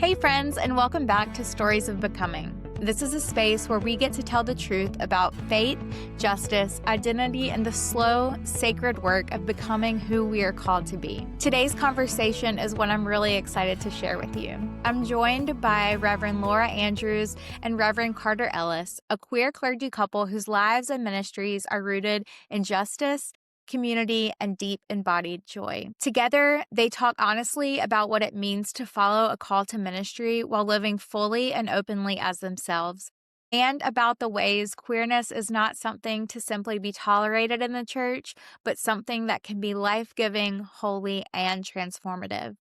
Hey friends, and welcome back to Stories of Becoming. This is a space where we get to tell the truth about faith, justice, identity, and the slow, sacred work of becoming who we are called to be. Today's conversation is one I'm really excited to share with you. I'm joined by Reverend Lora Andrews and Reverend Carter Ellis, a queer clergy couple whose lives and ministries are rooted in justice, community, and deep embodied joy. Together, they talk honestly about what it means to follow a call to ministry while living fully and openly as themselves, and about the ways queerness is not something to simply be tolerated in the church, but something that can be life-giving, holy, and transformative.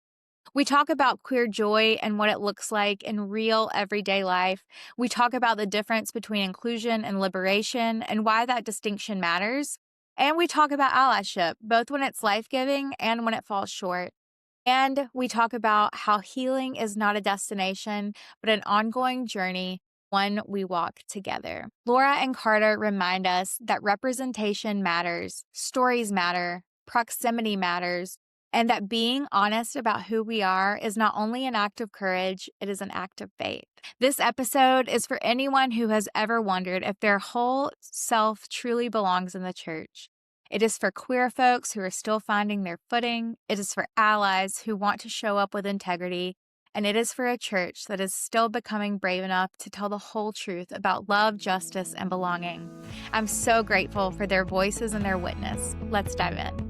We talk about queer joy and what it looks like in real everyday life. We talk about the difference between inclusion and liberation and why that distinction matters. And we talk about allyship, both when it's life-giving and when it falls short. And we talk about how healing is not a destination, but an ongoing journey, one we walk together. Lora and Carter remind us that representation matters, stories matter, proximity matters, and that being honest about who we are is not only an act of courage, it is an act of faith. This episode is for anyone who has ever wondered if their whole self truly belongs in the church. It is for queer folks who are still finding their footing. It is for allies who want to show up with integrity. And it is for a church that is still becoming brave enough to tell the whole truth about love, justice, and belonging. I'm so grateful for their voices and their witness. Let's dive in.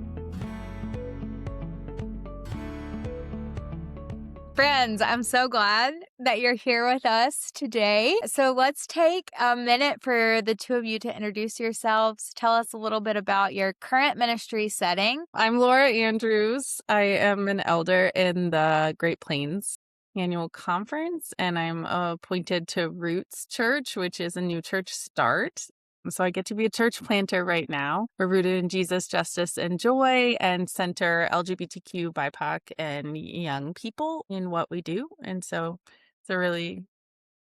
Friends, I'm so glad that you're here with us today. So let's take a minute for the two of you to introduce yourselves. Tell us a little bit about your current ministry setting. I'm Lora Andrews. I am an elder in the Great Plains Annual Conference, and I'm appointed to Roots Church, which is a new church start. So I get to be a church planter right now. We're rooted in Jesus, justice, and joy, and center LGBTQ, BIPOC, and young people in what we do. And so it's a really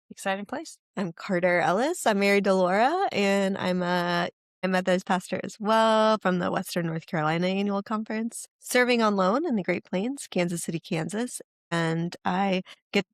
exciting place. I'm Carter Ellis. I'm married to Laura, and I'm a Methodist pastor as well from the Western North Carolina Annual Conference, serving on loan in the Great Plains, Kansas City, Kansas. And I get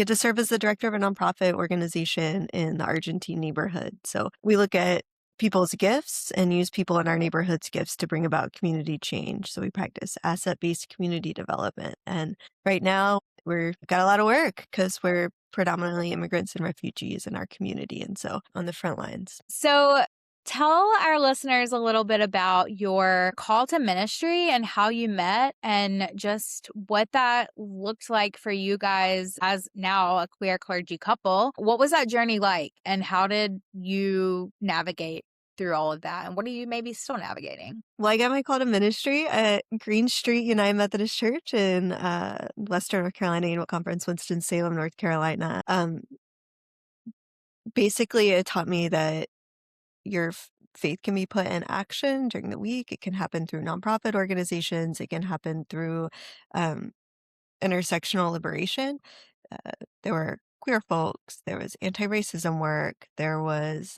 to serve as the director of a nonprofit organization in the Argentine neighborhood. So we look at people's gifts and use people in our neighborhood's gifts to bring about community change. So we practice asset-based community development. And right now we've got a lot of work because we're predominantly immigrants and refugees in our community. And so on the front lines. So tell our listeners a little bit about your call to ministry and how you met and just what that looked like for you guys as now a queer clergy couple. What was that journey like and how did you navigate through all of that? And what are you maybe still navigating? Well, I got my call to ministry at Green Street United Methodist Church in Western North Carolina Annual Conference, Winston-Salem, North Carolina. Basically, it taught me that your faith can be put in action during the week. It can happen through nonprofit organizations. It can happen through intersectional liberation. There were queer folks. There was anti-racism work. There was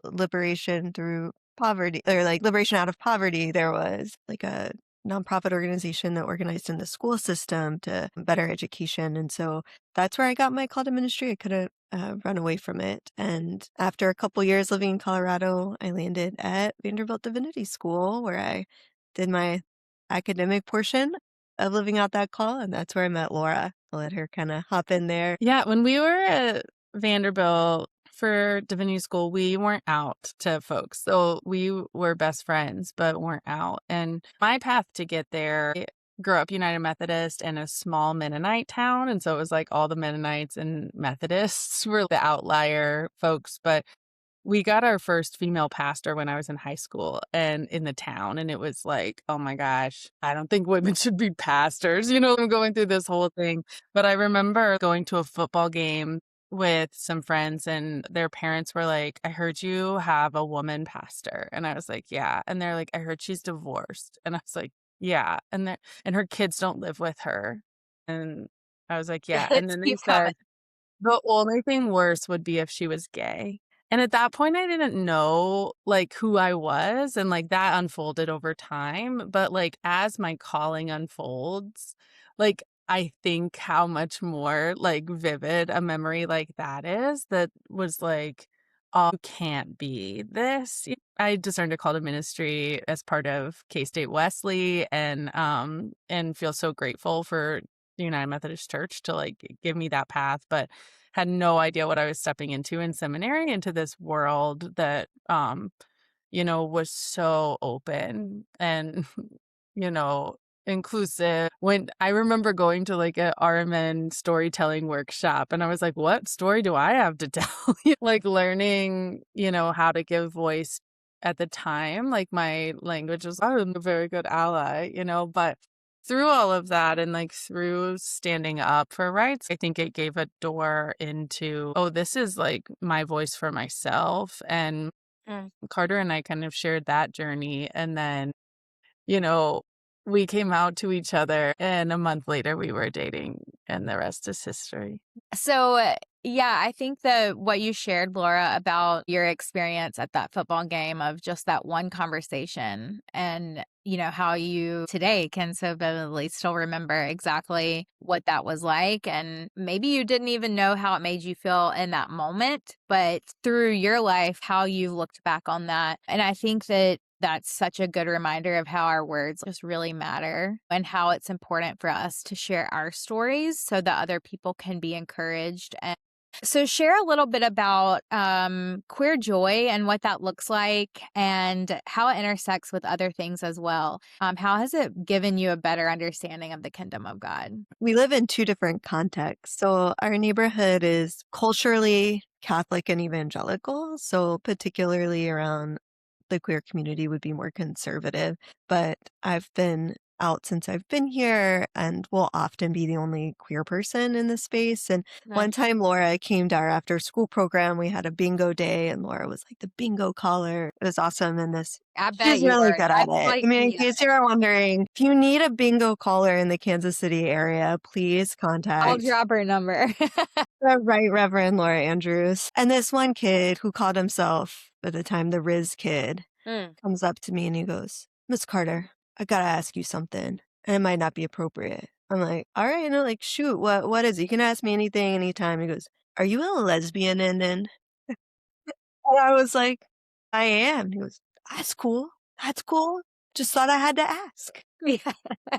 liberation through poverty, or like liberation out of poverty. There was like a nonprofit organization that organized in the school system to better education. And so that's where I got my call to ministry. I couldn't run away from it. And after a couple years living in Colorado, I landed at Vanderbilt Divinity School where I did my academic portion of living out that call. And that's where I met Laura. I'll let her kind of hop in there. Yeah, when we were at Vanderbilt for Divinity School, we weren't out to folks. So we were best friends, but weren't out. And my path to get there, I grew up United Methodist in a small Mennonite town. And so it was like all the Mennonites and Methodists were the outlier folks. But we got our first female pastor when I was in high school and in the town. And it was like, oh my gosh, I don't think women should be pastors. I'm going through this whole thing. But I remember going to a football game with some friends and their parents were like, I heard you have a woman pastor. And I was like, yeah. And they're like, I heard she's divorced. And I was like, yeah. And her kids don't live with her. And I was like, yeah. And then they said, the only thing worse would be if she was gay. And at that point, I didn't know like who I was, and like that unfolded over time. But like as my calling unfolds, like I think how much more like vivid a memory like that is, that was like, oh, you can't be this. I discerned a call to ministry as part of K-State Wesley, and feel so grateful for the United Methodist Church to like give me that path, but had no idea what I was stepping into in seminary, into this world that was so open and, you know, inclusive. When I remember going to like a RMN storytelling workshop and I was like, what story do I have to tell? Like learning, how to give voice at the time. Like my language was, I'm a very good ally, but through all of that and like through standing up for rights, I think it gave a door into, oh, this is like my voice for myself. And Carter and I kind of shared that journey. And then, you know, we came out to each other and a month later we were dating and the rest is history. So, yeah, I think that what you shared, Lora, about your experience at that football game of just that one conversation and, how you today can so vividly still remember exactly what that was like. And maybe you didn't even know how it made you feel in that moment, but through your life, how you looked back on that. And I think that that's such a good reminder of how our words just really matter and how it's important for us to share our stories so that other people can be encouraged. And so share a little bit about queer joy and what that looks like and how it intersects with other things as well. How has it given you a better understanding of the kingdom of God? We live in two different contexts. So our neighborhood is culturally Catholic and evangelical. So particularly around the queer community would be more conservative. But I've been out since I've been here and will often be the only queer person in the space. And one time Lora came to our after school program. We had a bingo day and Lora was like the bingo caller. It was awesome. And I bet she's you really were. good at it. I mean, in case you're wondering, if you need a bingo caller in the Kansas City area, please I'll contact drop her number. the Right Reverend Lora Andrews. And this one kid who called himself at the time the Riz Kid comes up to me and he goes, Miss Carter, I gotta ask you something. And it might not be appropriate. I'm like, all right, like, shoot, what is it? You can ask me anything, anytime. He goes, are you a lesbian? And I was like, I am. He goes, that's cool. That's cool. Just thought I had to ask. Yeah.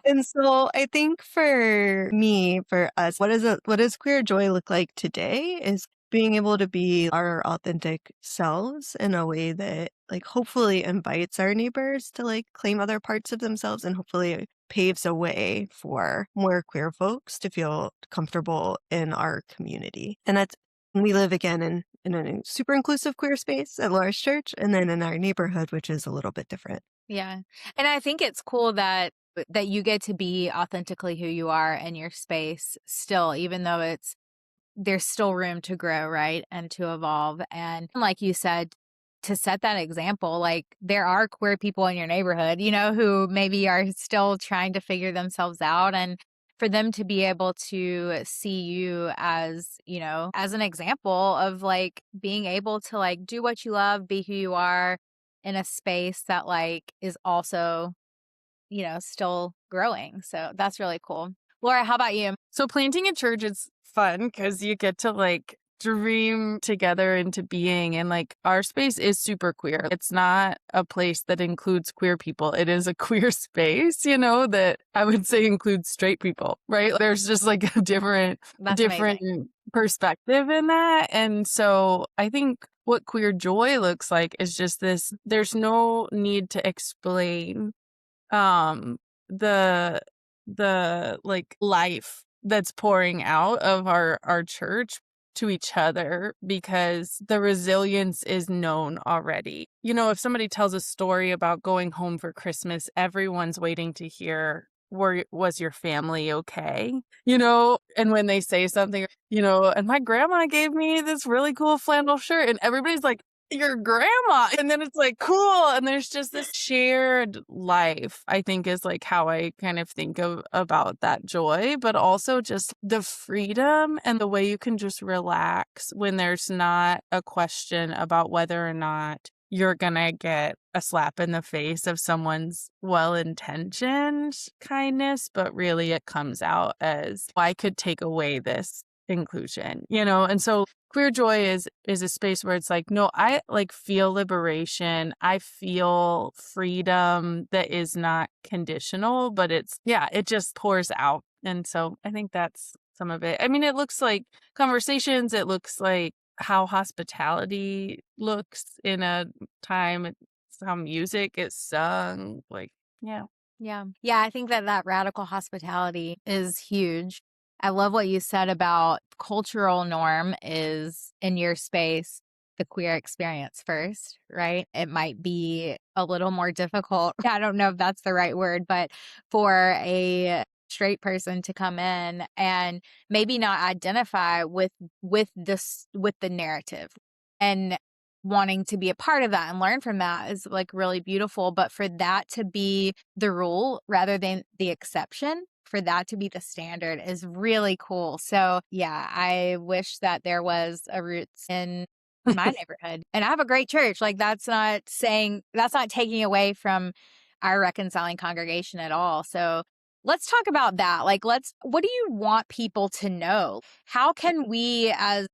And so I think for me, for us, what does queer joy look like today is being able to be our authentic selves in a way that like hopefully invites our neighbors to like claim other parts of themselves and hopefully paves a way for more queer folks to feel comfortable in our community. And we live again in a super inclusive queer space at Lora's church and then in our neighborhood, which is a little bit different. Yeah. And I think it's cool that you get to be authentically who you are in your space still, even though there's still room to grow, right? And to evolve. And like you said, to set that example, like there are queer people in your neighborhood, who maybe are still trying to figure themselves out. And for them to be able to see you as, as an example of like being able to like do what you love, be who you are in a space that like is also, still growing. So that's really cool. Lora, how about you? So planting a church is fun because you get to like dream together into being, and like our space is super queer. It's not a place that includes queer people. It is a queer space, that I would say includes straight people, right? There's just like a different perspective in that. And so I think what queer joy looks like is just this, there's no need to explain the like life that's pouring out of our church to each other because the resilience is known already. If somebody tells a story about going home for Christmas, everyone's waiting to hear, was your family okay? And when they say something, and my grandma gave me this really cool flannel shirt and everybody's like, your grandma. And then it's like, cool. And there's just this shared life, I think is like how I kind of think about that joy, but also just the freedom and the way you can just relax when there's not a question about whether or not you're gonna get a slap in the face of someone's well-intentioned kindness, but really it comes out as, I could take away this inclusion, and so queer joy is a space where it's like, no, I like feel liberation, I feel freedom that is not conditional, but it just pours out. And so I think that's some of it. I mean, it looks like conversations, it looks like how hospitality looks in a time, it's how music is sung, like, yeah. Yeah. Yeah, I think that radical hospitality is huge. I love what you said about cultural norm is in your space, the queer experience first, right? It might be a little more difficult. I don't know if that's the right word, but for a straight person to come in and maybe not identify with the narrative and wanting to be a part of that and learn from that is like really beautiful. But for that to be the rule rather than the exception, for that to be the standard is really cool. So yeah, I wish that there was a Roots in my neighborhood. And I have a great church. Like that's not taking away from our reconciling congregation at all. So let's talk about that. Like what do you want people to know? How can we as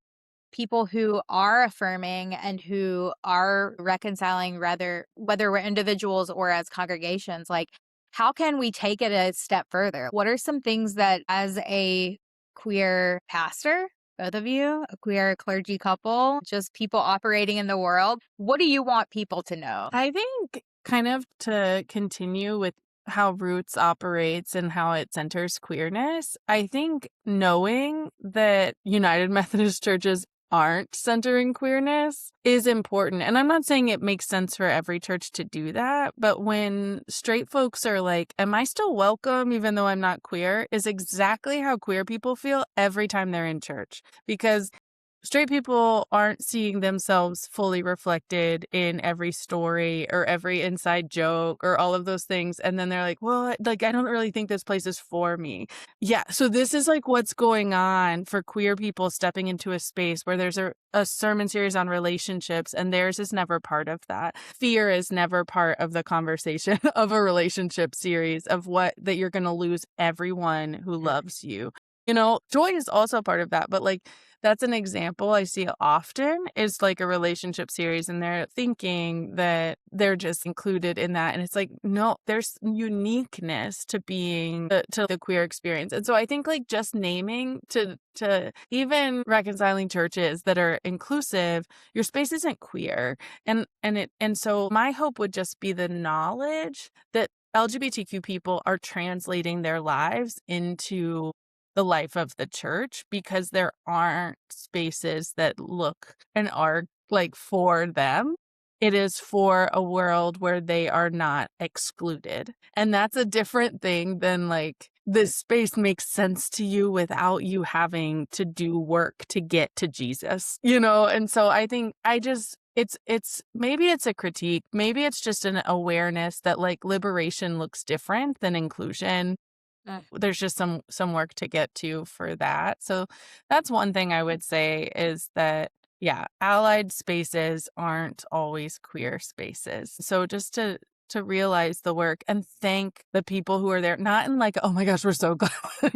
people who are affirming and who are reconciling, rather whether we're individuals or as congregations, like how can we take it a step further? What are some things that as a queer pastor, both of you, a queer clergy couple, just people operating in the world, what do you want people to know? I think kind of to continue with how Roots operates and how it centers queerness, I think knowing that United Methodist churches aren't centering queerness is important. And I'm not saying it makes sense for every church to do that, but when straight folks are like, am I still welcome even though I'm not queer, is exactly how queer people feel every time they're in church. Because straight people aren't seeing themselves fully reflected in every story or every inside joke or all of those things. And then they're like, well, like, I don't really think this place is for me. Yeah. So this is like what's going on for queer people stepping into a space where there's a sermon series on relationships and theirs is never part of that. Fear is never part of the conversation of a relationship series of that you're going to lose everyone who loves you. Joy is also part of that, but like, that's an example I see often is like a relationship series and they're thinking that they're just included in that. And it's like, no, there's uniqueness to being to the queer experience. And so I think like just naming to even reconciling churches that are inclusive, your space isn't queer. And so my hope would just be the knowledge that LGBTQ people are translating their lives into the life of the church, because there aren't spaces that look and are like for them. It is for a world where they are not excluded. And that's a different thing than like this space makes sense to you without you having to do work to get to Jesus, And so I think it's maybe it's a critique, maybe it's just an awareness that like liberation looks different than inclusion. There's just some work to get to for that. So that's one thing I would say is that, yeah, allied spaces aren't always queer spaces. So just to realize the work and thank the people who are there, not in like, oh my gosh, we're so glad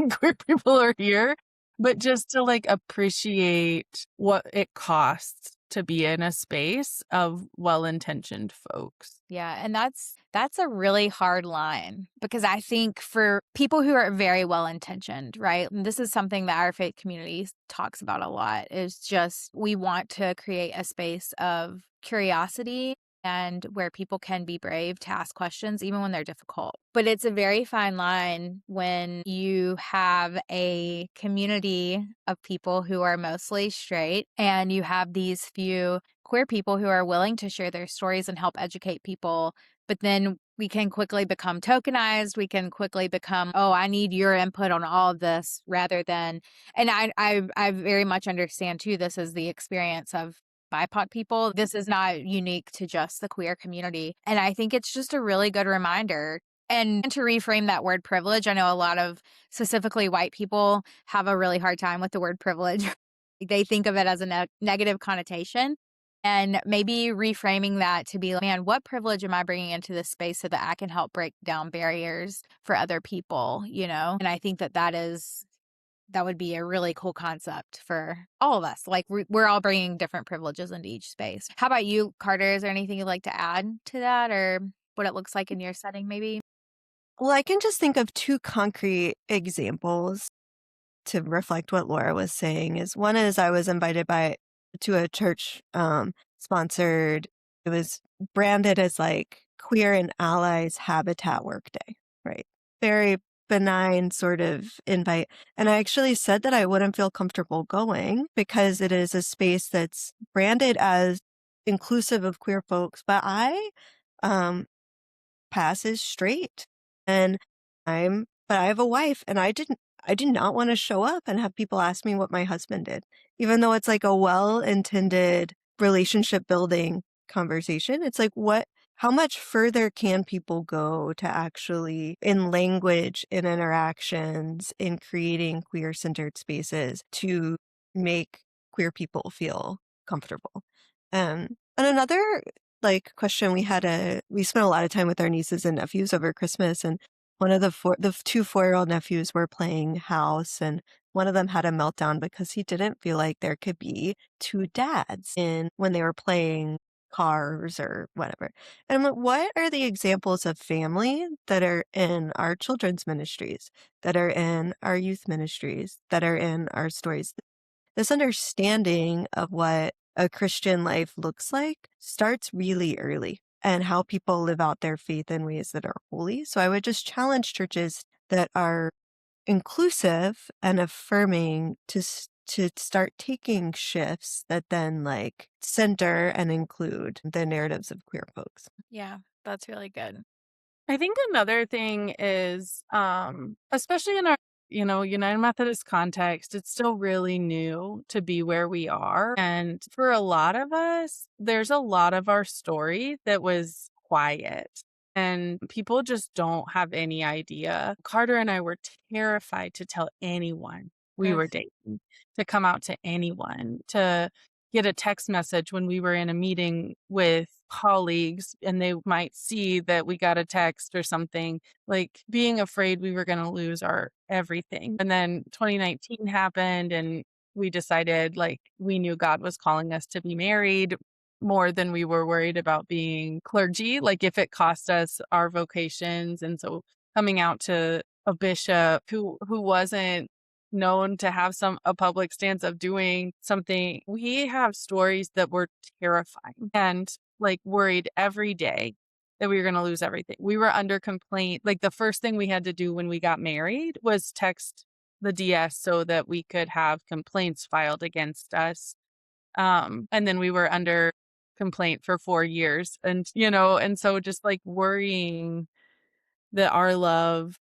queer people are here, but just to like appreciate what it costs to be in a space of well-intentioned folks. Yeah, and that's a really hard line because I think for people who are very well-intentioned, right? And this is something that our faith community talks about a lot, is just we want to create a space of curiosity and where people can be brave to ask questions even when they're difficult. But it's a very fine line when you have a community of people who are mostly straight and you have these few queer people who are willing to share their stories and help educate people. But then we can quickly become tokenized. We can quickly become, oh, I need your input on all of this rather than, and I very much understand too, this is the experience of BIPOC people. This is not unique to just the queer community. And I think it's just a really good reminder. And to reframe that word privilege, I know a lot of specifically white people have a really hard time with the word privilege. They think of it as a negative connotation. And maybe reframing that to be like, man, what privilege am I bringing into this space so that I can help break down barriers for other people, you know? And I think that that would be a really cool concept for all of us. Like we're all bringing different privileges into each space. How about you, Carter? Is there anything you'd like to add to that or what it looks like in your setting maybe? Well, I can just think of two concrete examples to reflect what Lora was saying. Is one is I was invited to a church sponsored. It was branded as like queer and allies habitat work day, right? Very benign sort of invite. And I actually said that I wouldn't feel comfortable going because it is a space that's branded as inclusive of queer folks, but I um pass as straight. And but I have a wife and I did not want to show up and have people ask me what my husband did, even though it's like a well-intended relationship building conversation. It's like, how much further can people go to actually in language, in interactions, in creating queer centered spaces to make queer people feel comfortable? And another like question we spent a lot of time with our nieces and nephews over Christmas, and one of the two 4-year-old nephews were playing house, and one of them had a meltdown because he didn't feel like there could be two dads in when they were playing cars or whatever. And I'm like, what are the examples of family that are in our children's ministries, that are in our youth ministries, that are in our stories? This understanding of what a Christian life looks like starts really early and how people live out their faith in ways that are holy. So I would just challenge churches that are inclusive and affirming to start taking shifts that then like center and include the narratives of queer folks. Yeah, that's really good. I think another thing is, especially in our, United Methodist context, it's still really new to be where we are. And for a lot of us, there's a lot of our story that was quiet and people just don't have any idea. Carter and I were terrified to tell anyone we were dating, to come out to anyone, to get a text message when we were in a meeting with colleagues and they might see that we got a text or something, like being afraid we were going to lose our everything. And then 2019 happened and we decided like we knew God was calling us to be married more than we were worried about being clergy, like if it cost us our vocations. And so coming out to a bishop who wasn't known to have a public stance of doing something. We have stories that were terrifying and like worried every day that we were going to lose everything. We were under complaint. Like the first thing we had to do when we got married was text the DS so that we could have complaints filed against us. And then we were under complaint for 4 years. And so just like worrying that our love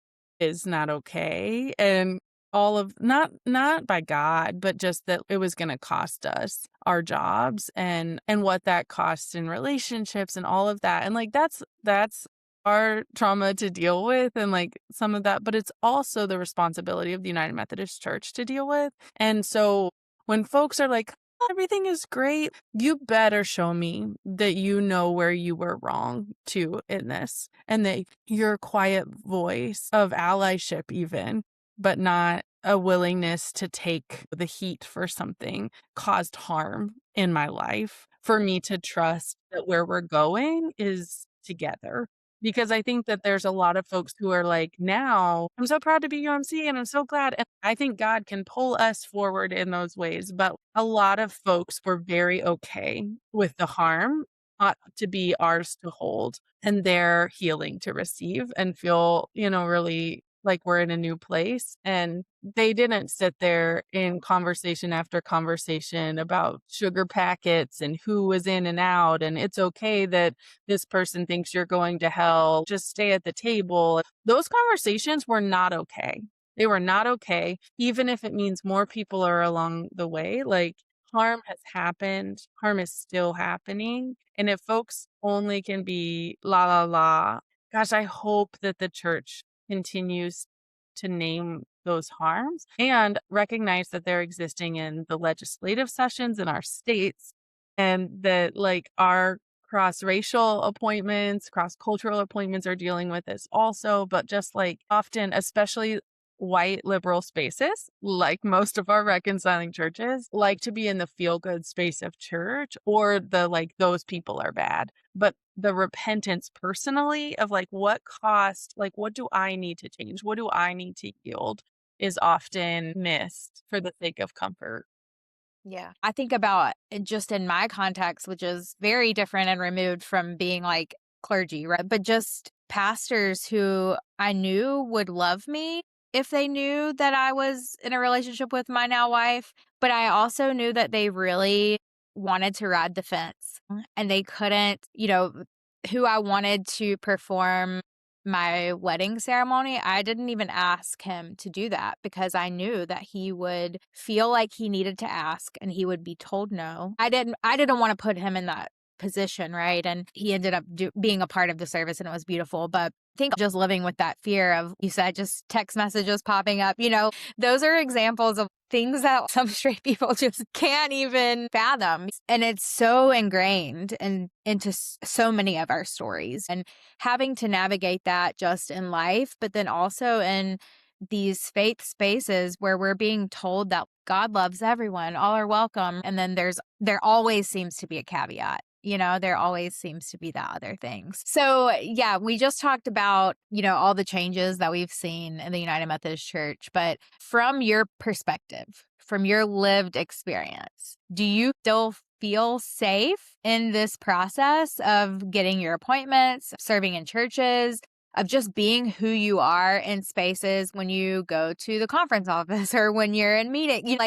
is not okay, and all of not by God, but just that it was going to cost us our jobs and what that costs in relationships and all of that. And like that's our trauma to deal with and like some of that, but it's also the responsibility of the United Methodist Church to deal with. And so when folks are like, everything is great, you better show me that you know where you were wrong too in this, and that your quiet voice of allyship even, but not a willingness to take the heat for something, caused harm in my life for me to trust that where we're going is together. Because I think that there's a lot of folks who are like, now I'm so proud to be UMC and I'm so glad. And I think God can pull us forward in those ways. But a lot of folks were very okay with the harm ought to be ours to hold and their healing to receive and feel, really like we're in a new place. And they didn't sit there in conversation after conversation about sugar packets and who was in and out. And it's okay that this person thinks you're going to hell. Just stay at the table. Those conversations were not okay. They were not okay, even if it means more people are along the way. Like harm has happened. Harm is still happening. And if folks only can be la, la, la, gosh, I hope that the church continues to name those harms and recognize that they're existing in the legislative sessions in our states and that like our cross-racial appointments, cross-cultural appointments are dealing with this also, but just like often, especially white liberal spaces, like most of our reconciling churches, like to be in the feel-good space of church, or the like those people are bad. But the repentance personally of like what cost, like what do I need to change? What do I need to yield is often missed for the sake of comfort. Yeah. I think about it just in my context, which is very different and removed from being like clergy, right? But just pastors who I knew would love me if they knew that I was in a relationship with my now wife. But I also knew that they really wanted to ride the fence and they couldn't, who I wanted to perform my wedding ceremony, I didn't even ask him to do that because I knew that he would feel like he needed to ask and he would be told no. I didn't want to put him in that position, right? And he ended up being a part of the service and it was beautiful. But I think just living with that fear of, you said, just text messages popping up, those are examples of things that some straight people just can't even fathom. And it's so ingrained into so many of our stories. And having to navigate that just in life, but then also in these faith spaces where we're being told that God loves everyone, all are welcome. And then there always seems to be a caveat. There always seems to be the other things. So yeah, we just talked about, all the changes that we've seen in the United Methodist Church, but from your perspective, from your lived experience, do you still feel safe in this process of getting your appointments, of serving in churches, of just being who you are in spaces when you go to the conference office or when you're in meeting?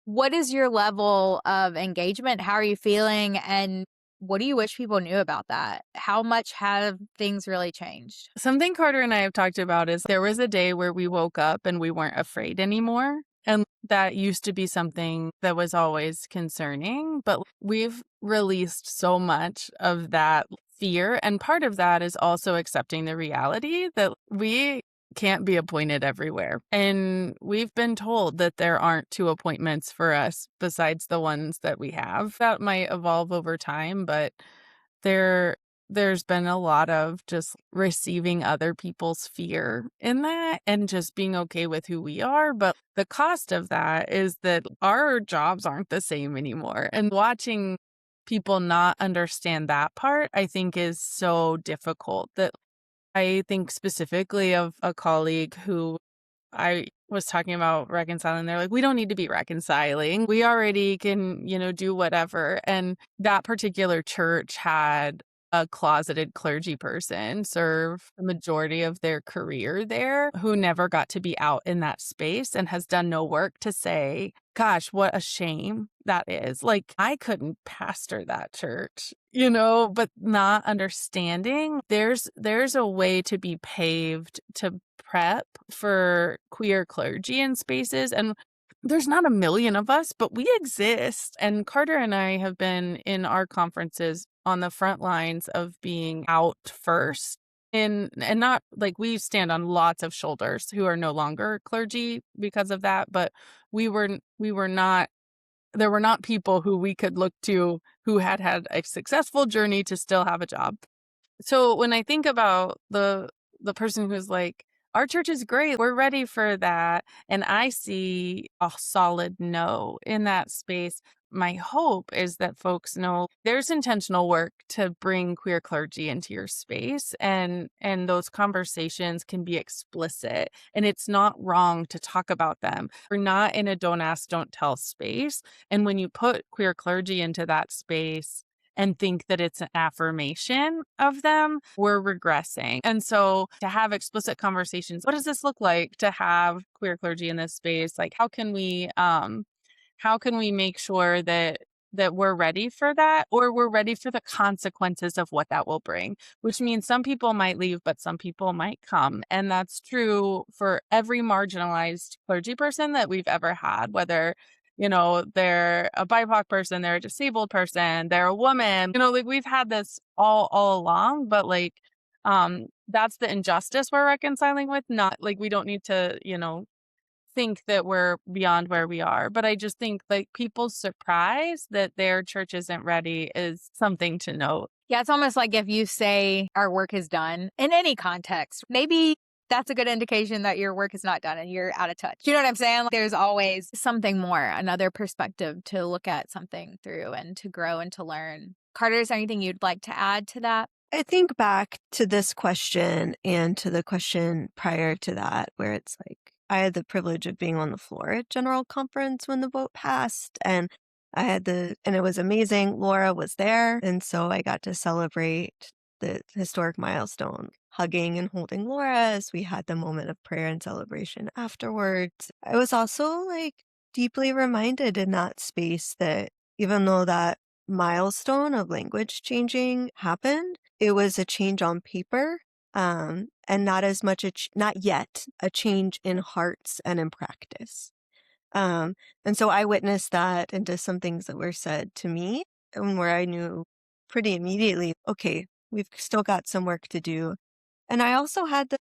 What is your level of engagement? How are you feeling? And what do you wish people knew about that? How much have things really changed? Something Carter and I have talked about is there was a day where we woke up and we weren't afraid anymore. And that used to be something that was always concerning, but we've released so much of that fear. And part of that is also accepting the reality that we can't be appointed everywhere. And we've been told that there aren't two appointments for us besides the ones that we have. That might evolve over time, but there's been a lot of just receiving other people's fear in that and just being okay with who we are. But the cost of that is that our jobs aren't the same anymore. And watching people not understand that part, I think, is so difficult. That I think specifically of a colleague who I was talking about reconciling. They're like, we don't need to be reconciling. We already can, do whatever. And that particular church had a closeted clergy person serve the majority of their career there who never got to be out in that space and has done no work to say, gosh, what a shame that is. Like, I couldn't pastor that church, but not understanding there's a way to be paved to prep for queer clergy in spaces. And there's not a million of us, but we exist. And Carter and I have been in our conferences on the front lines of being out first. And not like we stand on lots of shoulders who are no longer clergy because of that, but we were not, there were not people who we could look to who had a successful journey to still have a job. So when I think about the person who's like, our church is great, we're ready for that, and I see a solid no in that space, my hope is that folks know there's intentional work to bring queer clergy into your space, and those conversations can be explicit, and it's not wrong to talk about them. We're not in a don't ask, don't tell space, and when you put queer clergy into that space and think that it's an affirmation of them, we're regressing. And so to have explicit conversations, what does this look like to have queer clergy in this space? Like, how can we make sure that we're ready for that, or we're ready for the consequences of what that will bring, which means some people might leave, but some people might come. And that's true for every marginalized clergy person that we've ever had, whether they're a BIPOC person, they're a disabled person, they're a woman, like we've had this all along, but like, that's the injustice we're reconciling with, not like we don't need to, think that we're beyond where we are, but I just think like people's surprise that their church isn't ready is something to note. Yeah, it's almost like if you say our work is done in any context, maybe that's a good indication that your work is not done and you're out of touch. You know what I'm saying? Like, there's always something more, another perspective to look at something through and to grow and to learn. Carter, is there anything you'd like to add to that? I think back to this question and to the question prior to that, where it's like, I had the privilege of being on the floor at General Conference when the vote passed, and and it was amazing. Lora was there, and so I got to celebrate the historic milestone, hugging and holding Lora as we had the moment of prayer and celebration afterwards. I was also like deeply reminded in that space that even though that milestone of language changing happened, it was a change on paper, and not as much not yet a change in hearts and in practice. And so I witnessed that into some things that were said to me, and where I knew pretty immediately, okay, we've still got some work to do. And I also had the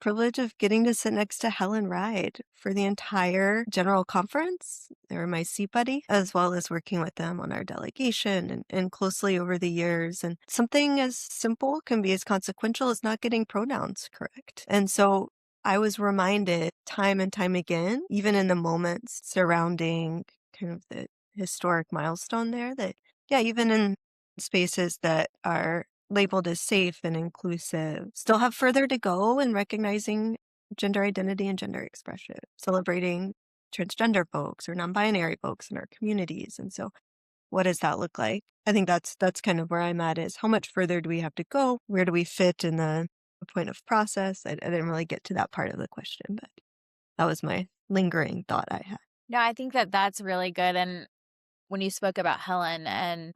privilege of getting to sit next to Helen Ride for the entire General Conference. They were my seat buddy, as well as working with them on our delegation and closely over the years. And something as simple can be as consequential as not getting pronouns correct. And so I was reminded time and time again, even in the moments surrounding kind of the historic milestone there, that, yeah, even in spaces that are labeled as safe and inclusive, still have further to go in recognizing gender identity and gender expression, celebrating transgender folks or non-binary folks in our communities. And so what does that look like? I think that's kind of where I'm at, is how much further do we have to go? Where do we fit in the point of process? I didn't really get to that part of the question, but that was my lingering thought I had. No, I think that that's really good. And when you spoke about Helen, and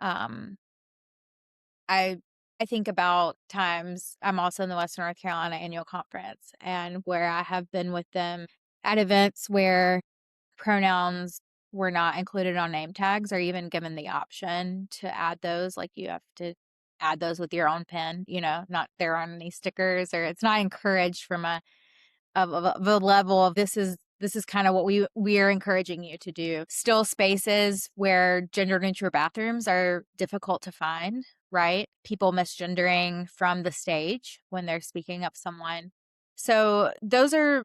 I think about times I'm also in the Western North Carolina annual conference, and where I have been with them at events where pronouns were not included on name tags or even given the option to add those. Like, you have to add those with your own pen, not there on any stickers, or it's not encouraged from a level of this is kind of what we are encouraging you to do. Still, spaces where gender neutral bathrooms are difficult to find, right? People misgendering from the stage when they're speaking of someone. So those are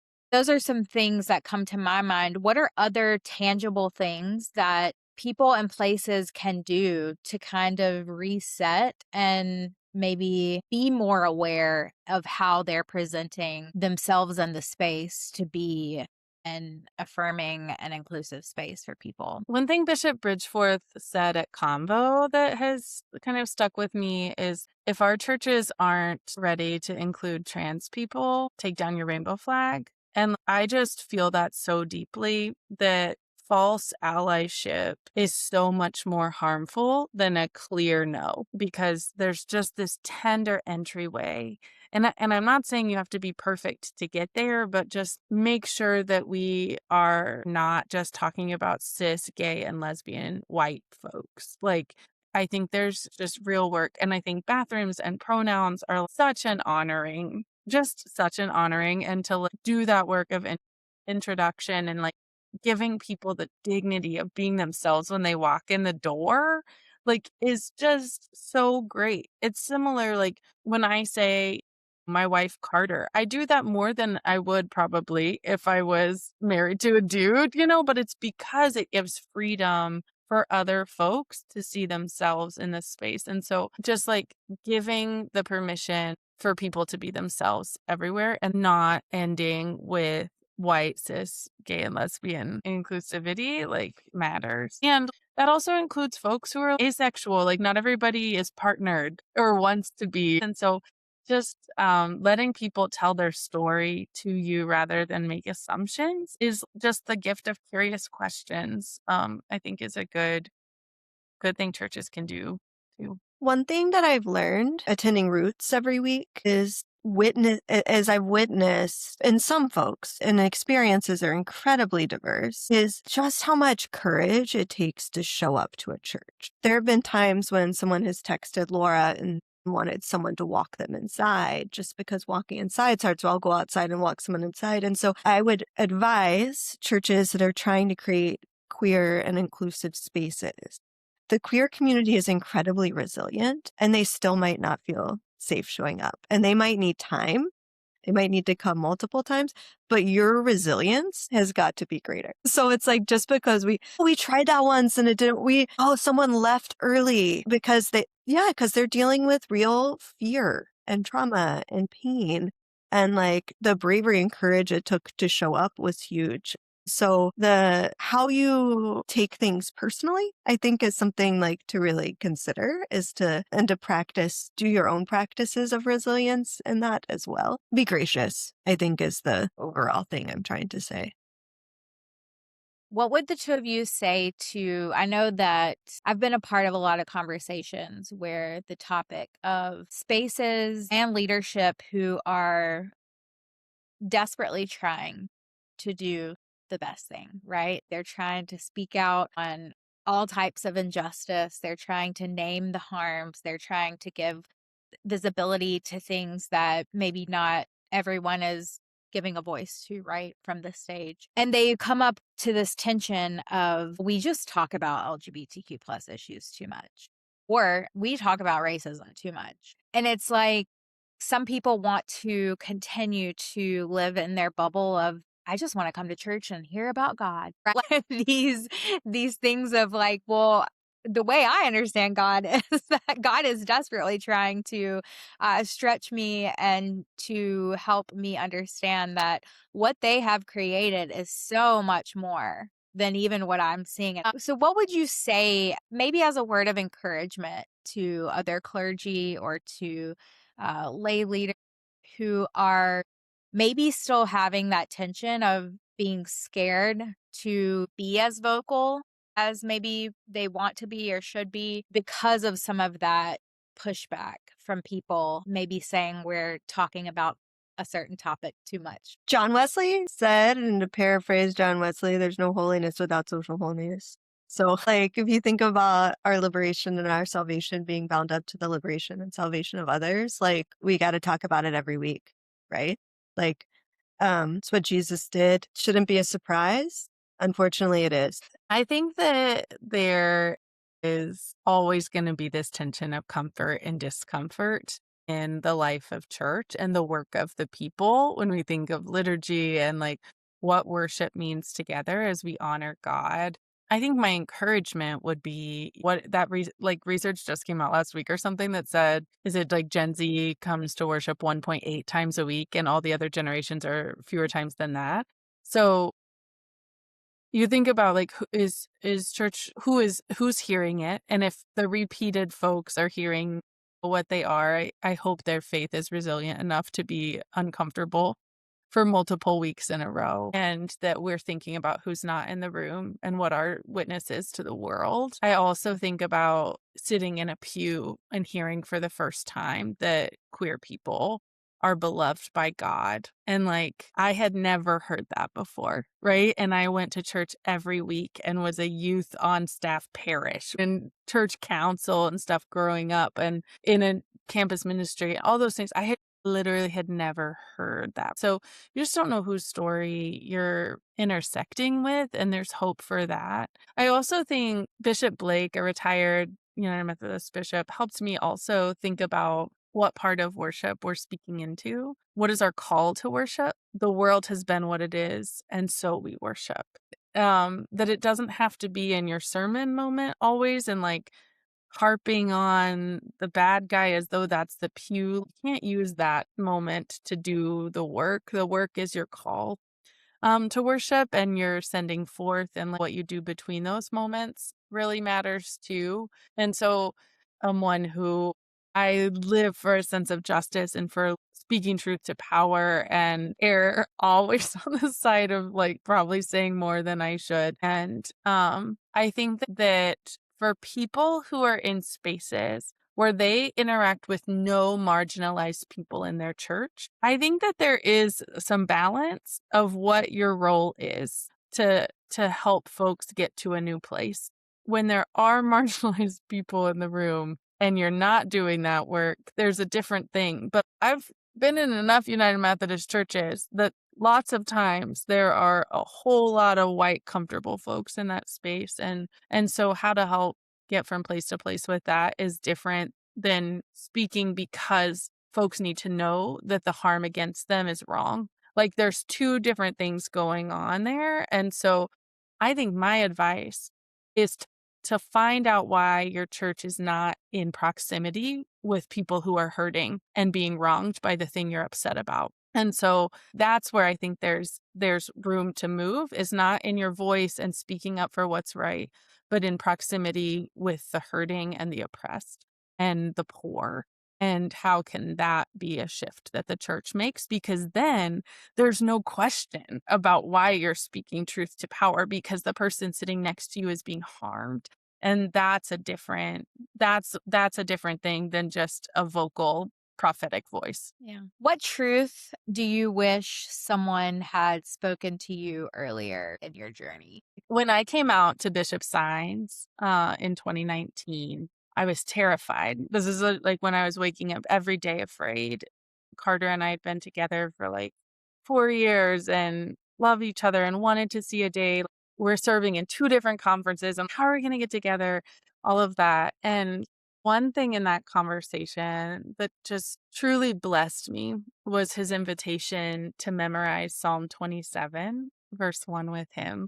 some things that come to my mind. What are other tangible things that people and places can do to kind of reset and maybe be more aware of how they're presenting themselves in the space to be an affirming and inclusive space for people? One thing Bishop Bridgeforth said at Convo that has kind of stuck with me is, if our churches aren't ready to include trans people, take down your rainbow flag. And I just feel that so deeply, that false allyship is so much more harmful than a clear no, because there's just this tender entryway. And I'm not saying you have to be perfect to get there, but just make sure that we are not just talking about cis, gay, and lesbian white folks. Like, I think there's just real work. And I think bathrooms and pronouns are such an honoring, and to do that work of introduction and like giving people the dignity of being themselves when they walk in the door, like, is just so great. It's similar, like when I say my wife Carter, I do that more than I would probably if I was married to a dude, but it's because it gives freedom for other folks to see themselves in this space. And so just like giving the permission for people to be themselves everywhere, and not ending with white, cis, gay, and lesbian inclusivity, like, matters. And that also includes folks who are asexual. Like, not everybody is partnered or wants to be. And so just letting people tell their story to you rather than make assumptions is just the gift of curious questions. I think is a good thing churches can do too. One thing that I've learned attending Roots every week is I've witnessed, and some folks and experiences are incredibly diverse, is just how much courage it takes to show up to a church. There have been times when someone has texted Lora and wanted someone to walk them inside just because walking inside's hard. So I'll go outside and walk someone inside. And so I would advise churches that are trying to create queer and inclusive spaces. The queer community is incredibly resilient, and they still might not feel safe showing up, and they might need time. They might need to come multiple times, but your resilience has got to be greater. So it's like, just because we tried that once and it didn't, someone left early because they're dealing with real fear and trauma and pain. And like the bravery and courage it took to show up was huge. So how you take things personally, I think, is something like to really consider, and to practice, do your own practices of resilience in that as well. Be gracious, I think, is the overall thing I'm trying to say. What would the two of you say I know that I've been a part of a lot of conversations where the topic of spaces and leadership who are desperately trying to do the best thing, right? They're trying to speak out on all types of injustice. They're trying to name the harms. They're trying to give visibility to things that maybe not everyone is giving a voice to, right, from the stage. And they come up to this tension of, we just talk about LGBTQ plus issues too much, or we talk about racism too much. And it's like, some people want to continue to live in their bubble of, I just want to come to church and hear about God. Right? these things of like, well, the way I understand God is that God is desperately trying to stretch me and to help me understand that what they have created is so much more than even what I'm seeing. So what would you say, maybe as a word of encouragement to other clergy or to lay leaders who are maybe still having that tension of being scared to be as vocal as maybe they want to be or should be because of some of that pushback from people maybe saying we're talking about a certain topic too much? John Wesley said, and to paraphrase John Wesley, there's no holiness without social holiness. So like, if you think about our liberation and our salvation being bound up to the liberation and salvation of others, like we got to talk about it every week, right? Like, it's what Jesus did. Shouldn't be a surprise. Unfortunately, it is. I think that there is always going to be this tension of comfort and discomfort in the life of church and the work of the people when we think of liturgy and like what worship means together as we honor God. I think my encouragement would be what that research just came out last week or something that said, is it like Gen Z comes to worship 1.8 times a week and all the other generations are fewer times than that. So you think about like, is church, who's hearing it? And if the repeated folks are hearing what they are, I hope their faith is resilient enough to be uncomfortable for multiple weeks in a row, and that we're thinking about who's not in the room and what our witness is to the world. I also think about sitting in a pew and hearing for the first time that queer people are beloved by God. And like, I had never heard that before, right? And I went to church every week and was a youth on staff parish and church council and stuff growing up and in a campus ministry, all those things. I had never heard that. So you just don't know whose story you're intersecting with, and there's hope for that. I also think Bishop Blake, a retired United Methodist bishop, helped me also think about what part of worship we're speaking into. What is our call to worship? The world has been what it is, and so we worship. That it doesn't have to be in your sermon moment always, and like harping on the bad guy as though that's the pew. You can't use that moment to do the work. The work is your call to worship, and you're sending forth, and what you do between those moments really matters too. And so I'm one who I live for a sense of justice and for speaking truth to power, and err always on the side of like probably saying more than I should. And I think that for people who are in spaces where they interact with no marginalized people in their church, I think that there is some balance of what your role is to help folks get to a new place. When there are marginalized people in the room and you're not doing that work, there's a different thing. But I've been in enough United Methodist churches that lots of times there are a whole lot of white comfortable folks in that space. And so how to help get from place to place with that is different than speaking because folks need to know that the harm against them is wrong. Like there's two different things going on there. And so I think my advice is to find out why your church is not in proximity with people who are hurting and being wronged by the thing you're upset about. And so that's where I think there's room to move, is not in your voice and speaking up for what's right, but in proximity with the hurting and the oppressed and the poor. And how can that be a shift that the church makes? Because then there's no question about why you're speaking truth to power, because the person sitting next to you is being harmed. And that's a different thing than just a vocal prophetic voice. Yeah. What truth do you wish someone had spoken to you earlier in your journey? When I came out to Bishop Signs in 2019, I was terrified. This is like when I was waking up every day afraid. Carter and I had been together for like 4 years and love each other and wanted to see a day. We're serving in 2 different conferences, and how are we going to get together? All of that. And one thing in that conversation that just truly blessed me was his invitation to memorize Psalm 27, verse 1 with him.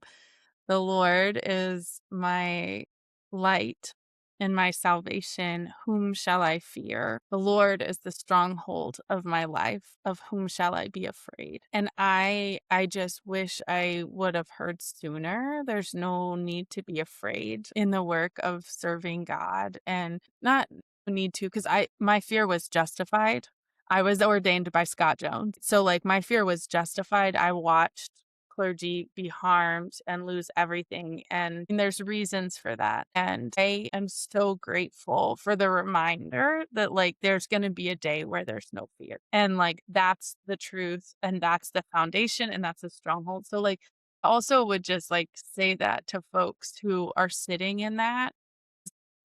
The Lord is my light and my salvation. Whom shall I fear? The Lord is the stronghold of my life. Of whom shall I be afraid? And I just wish I would have heard sooner. There's no need to be afraid in the work of serving God, and not need to, because my fear was justified. I was ordained by Scott Jones. So like my fear was justified. I watched clergy be harmed and lose everything. And there's reasons for that. And I am so grateful for the reminder that like there's going to be a day where there's no fear. And like that's the truth, and that's the foundation, and that's a stronghold. So like I also would just like say that to folks who are sitting in that.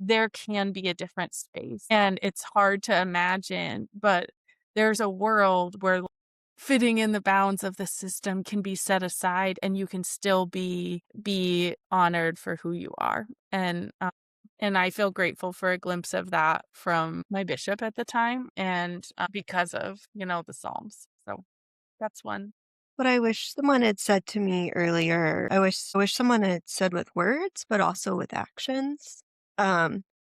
There can be a different space, and it's hard to imagine, but there's a world where fitting in the bounds of the system can be set aside, and you can still be honored for who you are. And I feel grateful for a glimpse of that from my bishop at the time, and because of the Psalms. So that's one. What I wish someone had said to me earlier, I wish someone had said with words, but also with actions.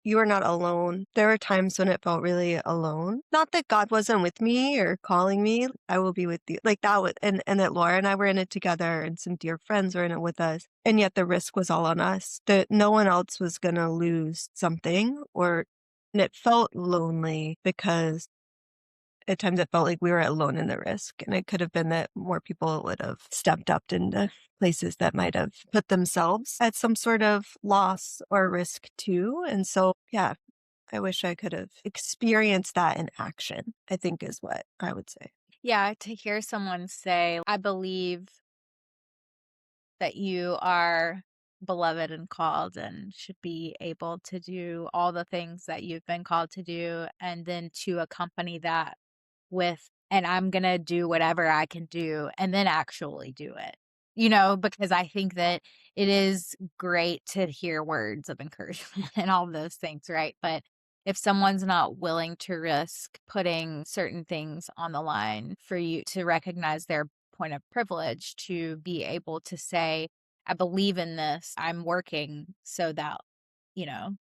You are not alone. There were times when it felt really alone. Not that God wasn't with me or calling me. I will be with you. Like that was, and that Lora and I were in it together, and some dear friends were in it with us. And yet the risk was all on us. That no one else was gonna lose something, and it felt lonely because at times it felt like we were alone in the risk. And it could have been that more people would have stepped up into places that might have put themselves at some sort of loss or risk too. And so, yeah, I wish I could have experienced that in action, I think is what I would say. Yeah, to hear someone say, I believe that you are beloved and called and should be able to do all the things that you've been called to do, and then to accompany that with, and I'm going to do whatever I can do, and then actually do it. Because I think that it is great to hear words of encouragement and all those things, right? But if someone's not willing to risk putting certain things on the line for you to recognize their point of privilege, to be able to say, I believe in this, I'm working so that,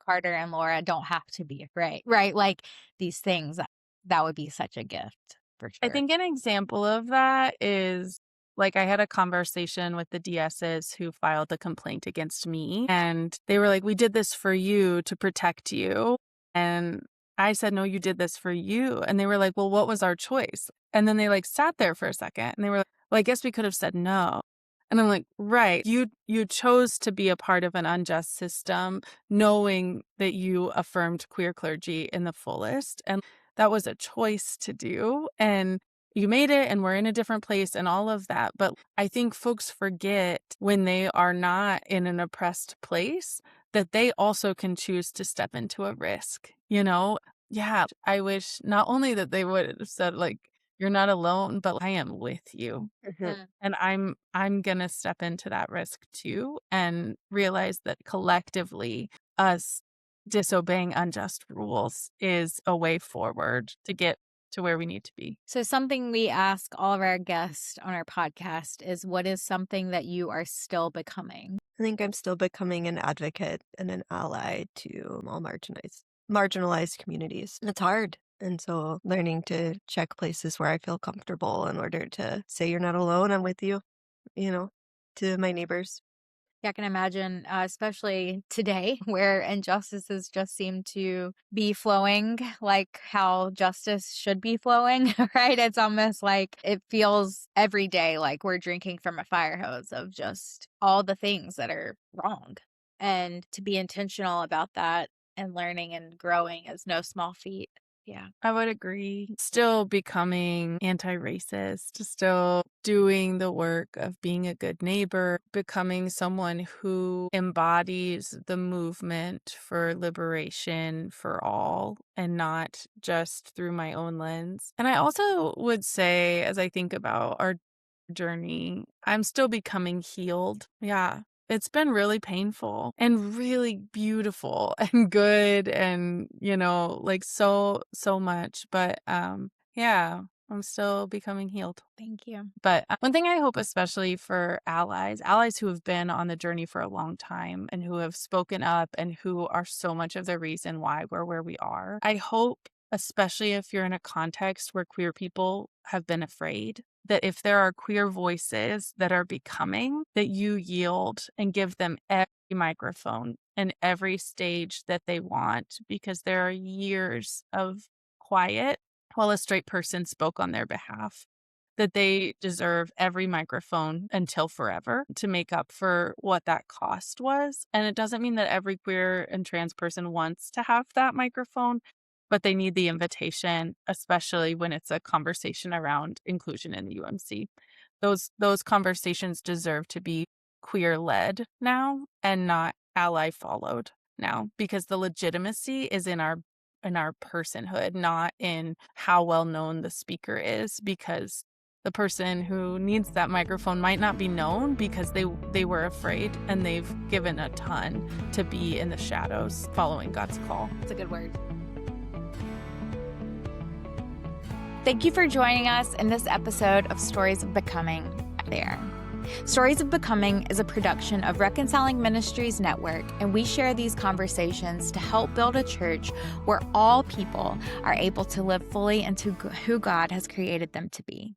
Carter and Lora don't have to be afraid, right? Like these things, that would be such a gift for I sure. think an example of that is like I had a conversation with the DSs who filed the complaint against me, and they were like, we did this for you to protect you. And I said, no, you did this for you. And they were like, well, what was our choice? And then they like sat there for a second, and they were like, well, I guess we could have said no. And I'm like, right, you chose to be a part of an unjust system, knowing that you affirmed queer clergy in the fullest. And that was a choice to do. And you made it, and we're in a different place and all of that. But I think folks forget when they are not in an oppressed place that they also can choose to step into a risk, you know? Yeah, I wish not only that they would have said, like, you're not alone, but I am with you. Mhm. And I'm gonna step into that risk too and realize that collectively us disobeying unjust rules is a way forward to get to where we need to be. So, something we ask all of our guests on our podcast is, what is something that you are still becoming? I think I'm still becoming an advocate and an ally to all marginalized communities. And it's hard. And so learning to check places where I feel comfortable in order to say you're not alone, I'm with you, to my neighbors. Yeah, I can imagine, especially today, where injustices just seem to be flowing like how justice should be flowing, right? It's almost like it feels every day like we're drinking from a fire hose of just all the things that are wrong. And to be intentional about that and learning and growing is no small feat. Yeah. I would agree. Still becoming anti-racist, still doing the work of being a good neighbor, becoming someone who embodies the movement for liberation for all and not just through my own lens. And I also would say, as I think about our journey, I'm still becoming healed. Yeah. It's been really painful and really beautiful and good and, like so much. But yeah, I'm still becoming healed. Thank you. But one thing I hope, especially for allies who have been on the journey for a long time and who have spoken up and who are so much of the reason why we're where we are, I hope, especially if you're in a context where queer people have been afraid, that if there are queer voices that are becoming, that you yield and give them every microphone and every stage that they want, because there are years of quiet while a straight person spoke on their behalf, that they deserve every microphone until forever to make up for what that cost was. And it doesn't mean that every queer and trans person wants to have that microphone, but they need the invitation, especially when it's a conversation around inclusion in the UMC. Those conversations deserve to be queer-led now and not ally-followed now, because the legitimacy is in our personhood, not in how well known the speaker is, because the person who needs that microphone might not be known because they were afraid and they've given a ton to be in the shadows following God's call. That's a good word. Thank you for joining us in this episode of Stories of Becoming There. Stories of Becoming is a production of Reconciling Ministries Network, and we share these conversations to help build a church where all people are able to live fully into who God has created them to be.